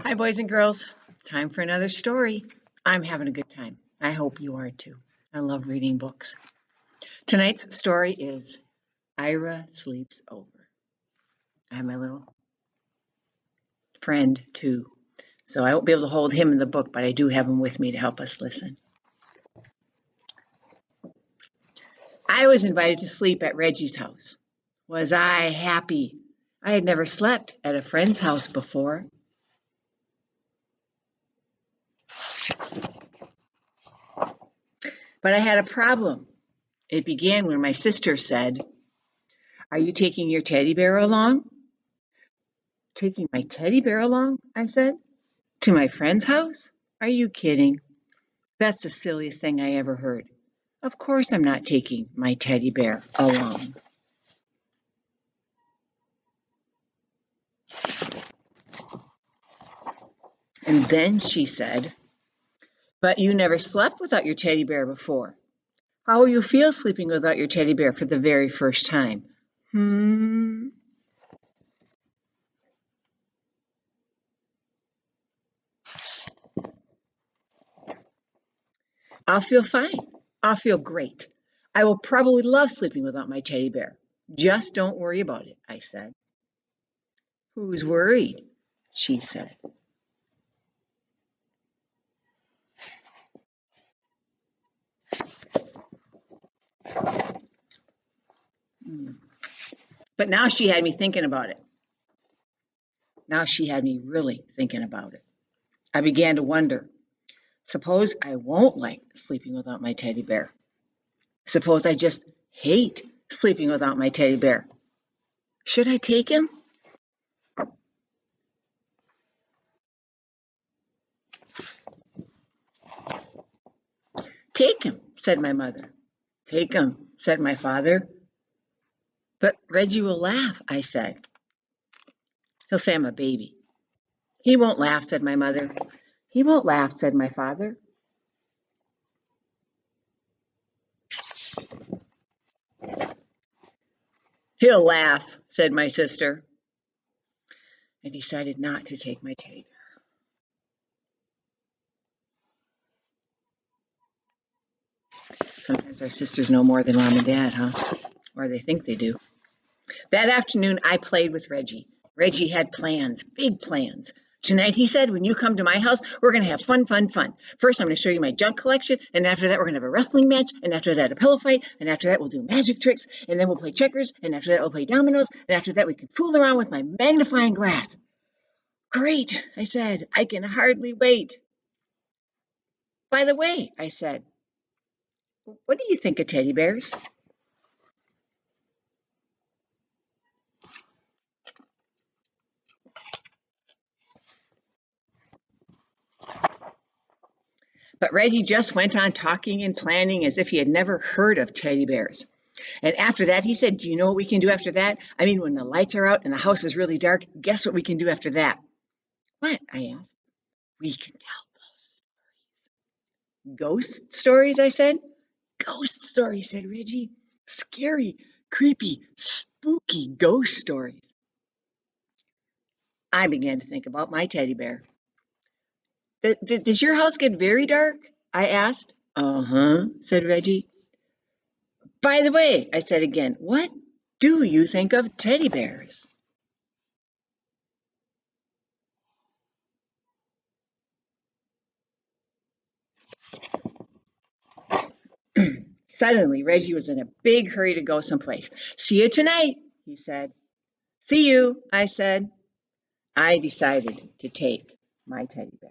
Hi, boys and girls. Time for another story. I'm having a good time. I hope you are too. I love reading books. Tonight's story is Ira Sleeps Over. I have my little friend too, so I won't be able to hold him in the book, but I do have him with me to help us listen. I was invited to sleep at Reggie's house. Was I happy? I had never slept at a friend's house before. But I had a problem. It began when my sister said, "Are you taking your teddy bear along?" "Taking my teddy bear along?" I said. "To my friend's house? Are you kidding? That's the silliest thing I ever heard. Of course I'm not taking my teddy bear along." And then she said, "But you never slept without your teddy bear before. How will you feel sleeping without your teddy bear for the very first time?" "I'll feel fine. I'll feel great. I will probably love sleeping without my teddy bear. Just don't worry about it," I said. "Who's worried?" she said. But now she had me thinking about it. Now she had me really thinking about it. I began to wonder, suppose I won't like sleeping without my teddy bear. Suppose I just hate sleeping without my teddy bear. Should I take him? "Take him," said my mother. "Take him," said my father. "But Reggie will laugh," I said. "He'll say I'm a baby." "He won't laugh," said my mother. "He won't laugh," said my father. "He'll laugh," said my sister. I decided not to take my teddy bear. Sometimes our sisters know more than mom and dad, huh? Or they think they do. That afternoon, I played with Reggie. Reggie had plans, big plans. Tonight, he said, "when you come to my house, we're going to have fun, fun, fun. First, I'm going to show you my junk collection, and after that, we're going to have a wrestling match, and after that, a pillow fight, and after that, we'll do magic tricks, and then we'll play checkers, and after that, we'll play dominoes, and after that, we can fool around with my magnifying glass." "Great," I said. "I can hardly wait." "By the way," I said, "what do you think of teddy bears?" But Reggie just went on talking and planning as if he had never heard of teddy bears. And after that, he said, "Do you know what we can do after that? I mean, when the lights are out and the house is really dark, guess what we can do after that?" "What?" I asked. "We can tell ghost stories." "Ghost stories?" I said. "Ghost stories," said Reggie. "Scary, creepy, spooky ghost stories." I began to think about my teddy bear. Does your house get very dark?" I asked. "Uh-huh," said Reggie. "By the way," I said again, "what do you think of teddy bears?" Suddenly, Reggie was in a big hurry to go someplace. "See you tonight," he said. "See you," I said. I decided to take my teddy bear.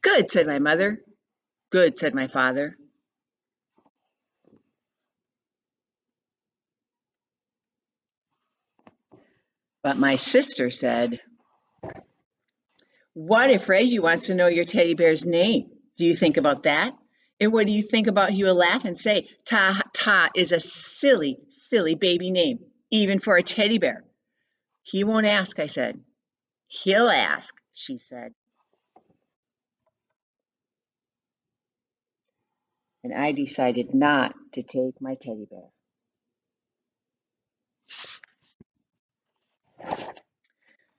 "Good," said my mother. "Good," said my father. But my sister said, "What if Reggie wants to know your teddy bear's name? Do you think about that? And what do you think about he will laugh and say, 'Ta Ta is a silly, silly baby name, even for a teddy bear?'" "He won't ask," I said. "He'll ask," she said. and I decided not to take my teddy bear.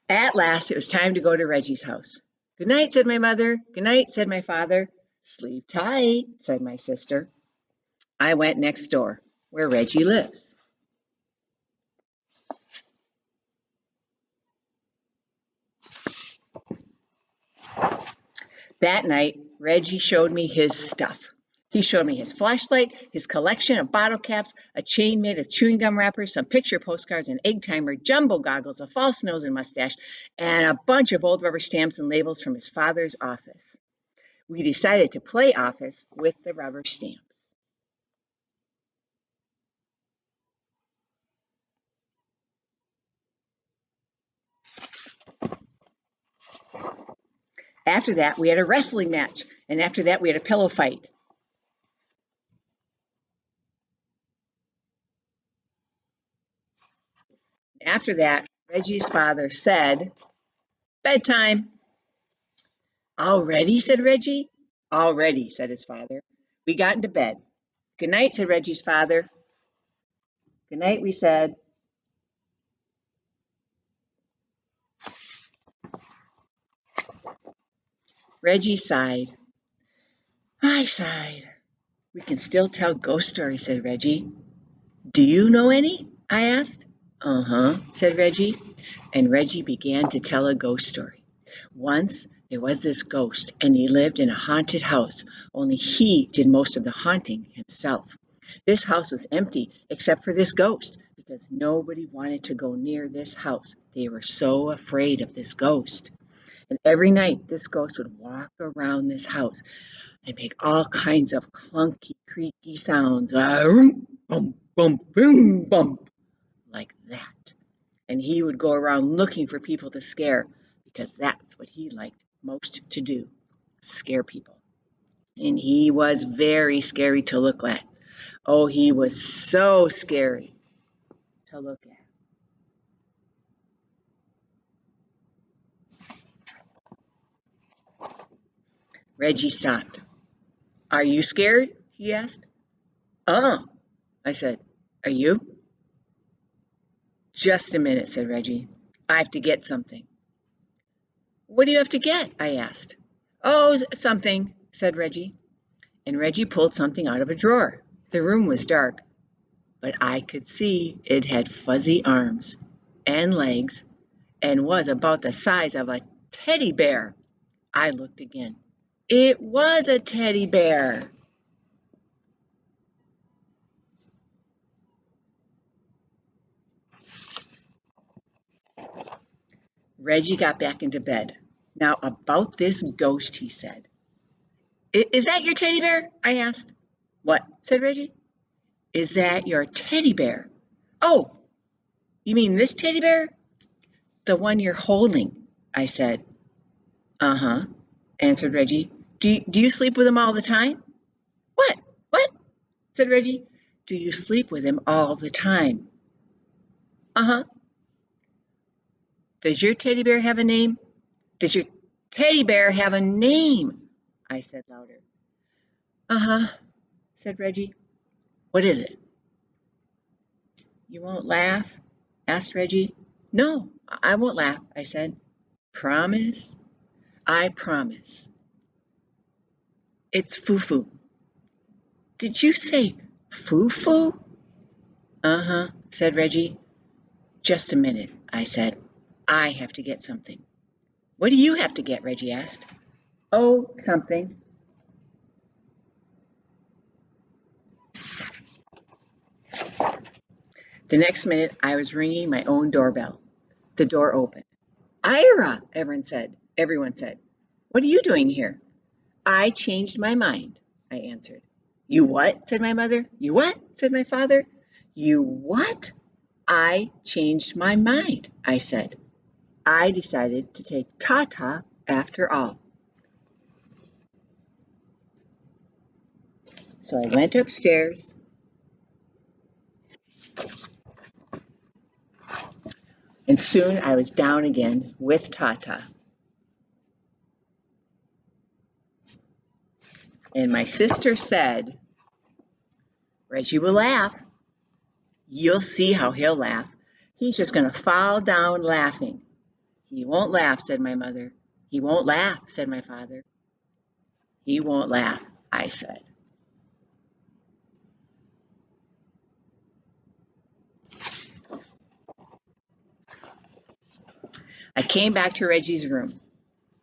At last, it was time to go to Reggie's house. Good night, said my mother. Good night, said my father. Sleep tight, said my sister. I went next door, where Reggie lives. That night, Reggie showed me his stuff. He showed me his flashlight, his collection of bottle caps, a chain made of chewing gum wrappers, some picture postcards, an egg timer, jumbo goggles, a false nose and mustache, and a bunch of old rubber stamps and labels from his father's office. We decided to play office with the rubber stamps. After that, we had a wrestling match, and after that, we had a pillow fight. After that, Reggie's father said, bedtime. Already, said Reggie. Already, said his father. We got into bed. Good night, said Reggie's father. Good night, we said. Reggie sighed. I sighed. We can still tell ghost stories, said Reggie. Do you know any? I asked. Uh-huh, said Reggie. And Reggie began to tell a ghost story. Once there was this ghost, and he lived in a haunted house, only he did most of the haunting himself. This house was empty except for this ghost, because nobody wanted to go near this house. They were so afraid of this ghost. And every night, this ghost would walk around this house and make all kinds of clunky, creaky sounds, bum, bum, boom, bump, like that. And he would go around looking for people to scare, because that's what he liked most to do, scare people. And he was very scary to look at. Oh, he was so scary to look at. Reggie stopped. Are you scared? He asked. I said. Are you? Just a minute, said Reggie. I have to get something. What do you have to get? I asked. Oh, something, said Reggie. And Reggie pulled something out of a drawer. The room was dark, but I could see it had fuzzy arms and legs and was about the size of a teddy bear. I looked again. It was a teddy bear. Reggie got back into bed. Now, about this ghost, he said. Is that your teddy bear? I asked. What? Said Reggie. Is that your teddy bear? Oh, you mean this teddy bear? The one you're holding, I said. Uh-huh, answered Reggie. Do you sleep with him all the time? What? What? Said Reggie. Do you sleep with him all the time? Uh-huh. Does your teddy bear have a name? Does your teddy bear have a name? I said louder. Uh-huh, said Reggie. What is it? You won't laugh? Asked Reggie. No, I won't laugh, I said. Promise? I promise. It's Foo-Foo. Did you say Foo-Foo? Uh-huh, said Reggie. Just a minute, I said. I have to get something. What do you have to get? Reggie asked. Oh, something. The next minute, I was ringing my own doorbell. The door opened. Ira, Everyone said. What are you doing here? I changed my mind, I answered. You what? Said my mother. You what? Said my father. You what? I changed my mind, I said. I decided to take Tata after all. So I went upstairs, and soon I was down again with Tata. And my sister said, Reggie will laugh. You'll see how he'll laugh. He's just going to fall down laughing. He won't laugh, said my mother. He won't laugh, said my father. He won't laugh, I said. I came back to Reggie's room.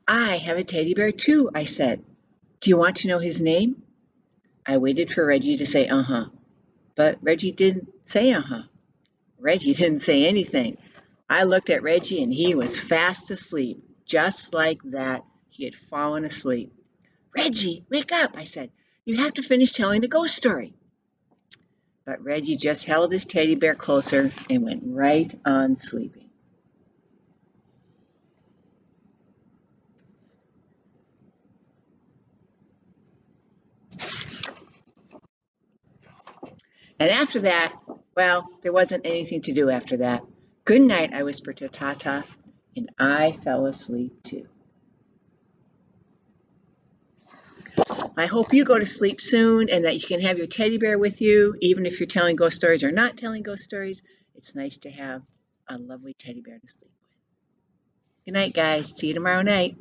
I have a teddy bear too, I said. Do you want to know his name? I waited for Reggie to say uh-huh, but Reggie didn't say uh-huh. Reggie didn't say anything. I looked at Reggie and he was fast asleep. Just like that, he had fallen asleep. Reggie, wake up, I said. You have to finish telling the ghost story. But Reggie just held his teddy bear closer and went right on sleeping. And after that, well, there wasn't anything to do after that. Good night, I whispered to Tata, and I fell asleep too. I hope you go to sleep soon and that you can have your teddy bear with you, even if you're telling ghost stories or not telling ghost stories. It's nice to have a lovely teddy bear to sleep with. Good night, guys. See you tomorrow night.